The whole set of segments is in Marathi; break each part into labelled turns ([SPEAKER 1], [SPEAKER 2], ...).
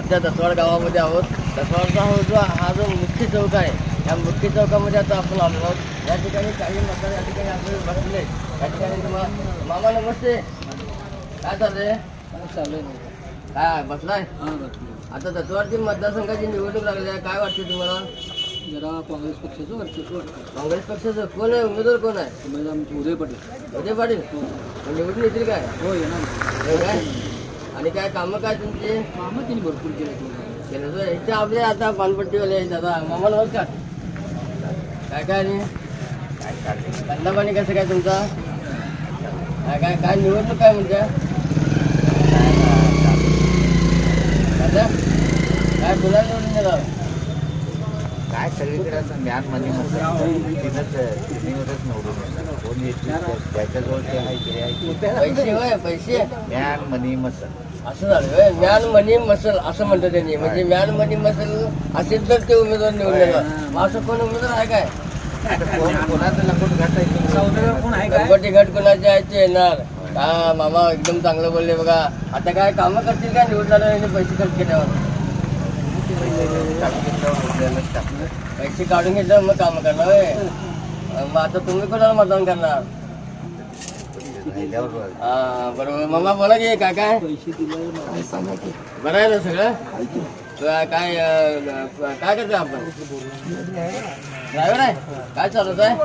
[SPEAKER 1] सध्या दसवाड गावामध्ये आहोत. दसवाडचा हा जो मुख्य चौक आहे, या मुख्य चौकामध्ये आता आपण आलो आहोत. या ठिकाणी काही मतदार या ठिकाणी आपले बसले. या ठिकाणी तुम्हाला मामा नमस्ते, काय चाललंय?
[SPEAKER 2] चालू
[SPEAKER 1] काय बसलाय?
[SPEAKER 2] हां बसलो.
[SPEAKER 1] आता दसवाडची मतदारसंघाची निवडणूक लागली आहे, काय वाटते तुम्हाला?
[SPEAKER 2] जरा काँग्रेस पक्षाचं वर्चस्व वाटतं.
[SPEAKER 1] काँग्रेस पक्षाचं कोण आहे उमेदवार, कोण आहे?
[SPEAKER 2] समजा आमचे उदय पटेल.
[SPEAKER 1] उदय पाटील निवडून येतील काय?
[SPEAKER 2] हो येणार.
[SPEAKER 1] होय काय? आणि काय कामं काय तुमची
[SPEAKER 2] कामं त्यांनी भरपूर केलं.
[SPEAKER 1] केलं तर इथे आपले आता पानपट्टीवाले आहेत. दादा मामा नमस्कार, काय काय आणि धंदा पाणी कसं काय तुमचा? काय काय काय निवडणूक काय म्हणते? दादा काय तुला निवडून देणार?
[SPEAKER 3] काय सगळीकडे असं ज्ञान मनी तिन्हीवरच निवडून येतात. कोण येतील ज्याच्याजवळ ते आहे ते आहे.
[SPEAKER 1] पैसे होय, पैसे
[SPEAKER 3] ज्ञान मनी मसल
[SPEAKER 1] असं झालं होय. म्यान मनी मसल असं म्हणतात त्यांनी. म्हणजे म्यान मनी मसल असेल तर ते उमेदवार निवडून येणार. मग असं कोण उमेदवार आहे काय?
[SPEAKER 3] कोणाचं लंगोट घात आहे
[SPEAKER 1] गणपती घट कोणाचे आहे ते येणार. हा मामा एकदम चांगलं बोलले बघा. आता काय कामं करतील काय निवडणार पैसे खर्च केल्यावर? पैसे काढून घेतल्यावर मग कामं करणार होय. मग आता तुम्ही कोणाला मतदान करणार? हा बरोबर. मामा बोला की काय काय
[SPEAKER 2] पैसे दिले
[SPEAKER 1] बरं आहे ना सगळं? काय काय काय करतो आपण? ड्रायव्हर आहे? काय चालवत आहे?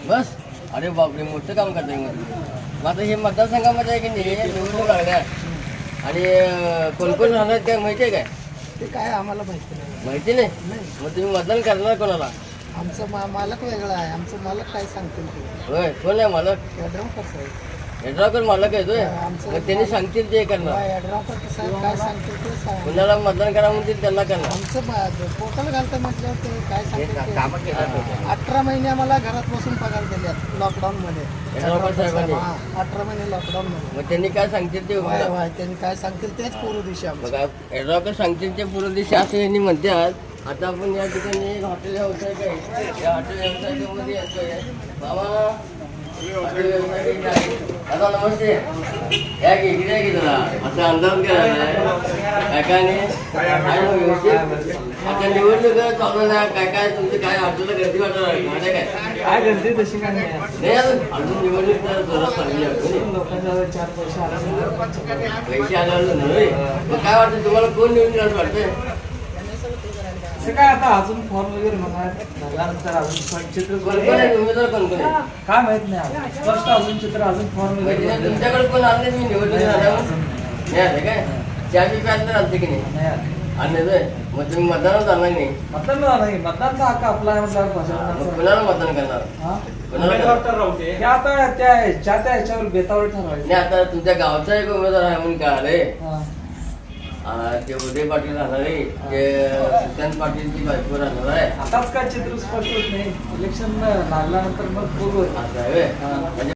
[SPEAKER 1] बस. अरे बापरे, मोठं काम करताय मग आता हे मतदारसंघामध्ये आहे की नाही निवडणूक लागल्या आणि कोण कोण राहणार काय माहिती आहे काय?
[SPEAKER 2] ते काय आम्हाला माहिती नाही.
[SPEAKER 1] माहिती नाही? मग तुम्ही मतदान करणार कोणाला?
[SPEAKER 2] आमचं मालक वेगळा आहे. आमचं मालक काय सांगतील ते
[SPEAKER 1] होय, कोण आहे मालक?
[SPEAKER 2] यड्रावकर साहेब.
[SPEAKER 1] यड्रावकर मालक येतोय.
[SPEAKER 2] आमचं
[SPEAKER 1] मग त्यांनी सांगतील ते करणार.
[SPEAKER 2] यड्रावकर साहेब काय सांगतील ते सांग.
[SPEAKER 1] कुणाला मतदान करा म्हणतील त्यांना करणार.
[SPEAKER 2] आमचं पोर्टल घालतं म्हटल्यावर ते काय सांगतील
[SPEAKER 3] कामं केलं.
[SPEAKER 2] 18 महिने आम्हाला घरात बसून पगार दिल्यात लॉकडाऊनमध्ये.
[SPEAKER 1] यड्रावकर साहेबांनी
[SPEAKER 2] 18 महिने लॉकडाऊनमध्ये.
[SPEAKER 1] मग त्यांनी काय सांगतील ते
[SPEAKER 2] होय
[SPEAKER 1] होणार.
[SPEAKER 2] होय, त्यांनी काय सांगतील तेच पूर्व दिशा आमची.
[SPEAKER 1] बघा, यड्रावकर सांगतील ते पूर्ण दिशा असं यांनी म्हणतात. आता आपण या ठिकाणी हॉटेल व्यावसायिक आहे. या हॉटेल व्यावसायिकामध्ये येतोय. बाबा हॉटेल व्यावसायिक आहे. दादा नमस्ते, या की इकडे या की जरा असं अंदाज काय काय नाही काय मग व्यवस्थित. आता निवडणूक चालू नाही काय काय तुमचं काय हॉटेलला गर्दी वाटत काय?
[SPEAKER 2] काय गर्दी तशी काय नाही.
[SPEAKER 1] नाही अजून निवडणूक तर जोरात चालली आहे.
[SPEAKER 2] लोकांच्या 4 पैसे आले.
[SPEAKER 1] पैसे आल्यावर नाही. मग काय वाटतं तुम्हाला कोण निवडून असं वाटतंय?
[SPEAKER 2] असं काय आता अजून फॉर्म वगैरे झाल्यानंतर अजून चित्र
[SPEAKER 1] कोण कोण आहे उमेदवार, कोण कोण आहे?
[SPEAKER 2] काय माहित नाही. स्पष्ट अजून चित्र अजून फॉर्म
[SPEAKER 1] म्हणजे
[SPEAKER 2] वगैरे
[SPEAKER 1] तुमच्याकडे कोण आले मी निवडणूक झाल्यावर नाही आले काय? चहा बी प्यायला तर आलते की नाही? आले तर मग तुम्ही मतदानात जाणार नाही?
[SPEAKER 2] मतदान नाही. मतदानचा हक्क आपला आहे म्हटल्यावर
[SPEAKER 1] मग कुणाला मतदान करणार? कुणाला करणार?
[SPEAKER 2] हे आता त्या ह्याच्यावर बेतावर ठरवायचं.
[SPEAKER 1] नाही आता तुमच्या गावचा एक उमेदवार आहे म्हणून कळाले.
[SPEAKER 2] हा.
[SPEAKER 1] ते उदय पाटील राहणार आहे, ते सुशांत पाटीलची बायको राहणार आहे.
[SPEAKER 2] आताच काय चित्र स्पष्ट होत नाही. इलेक्शन लागल्यानंतर मग बघू.
[SPEAKER 1] असं आहे व्हय? म्हणजे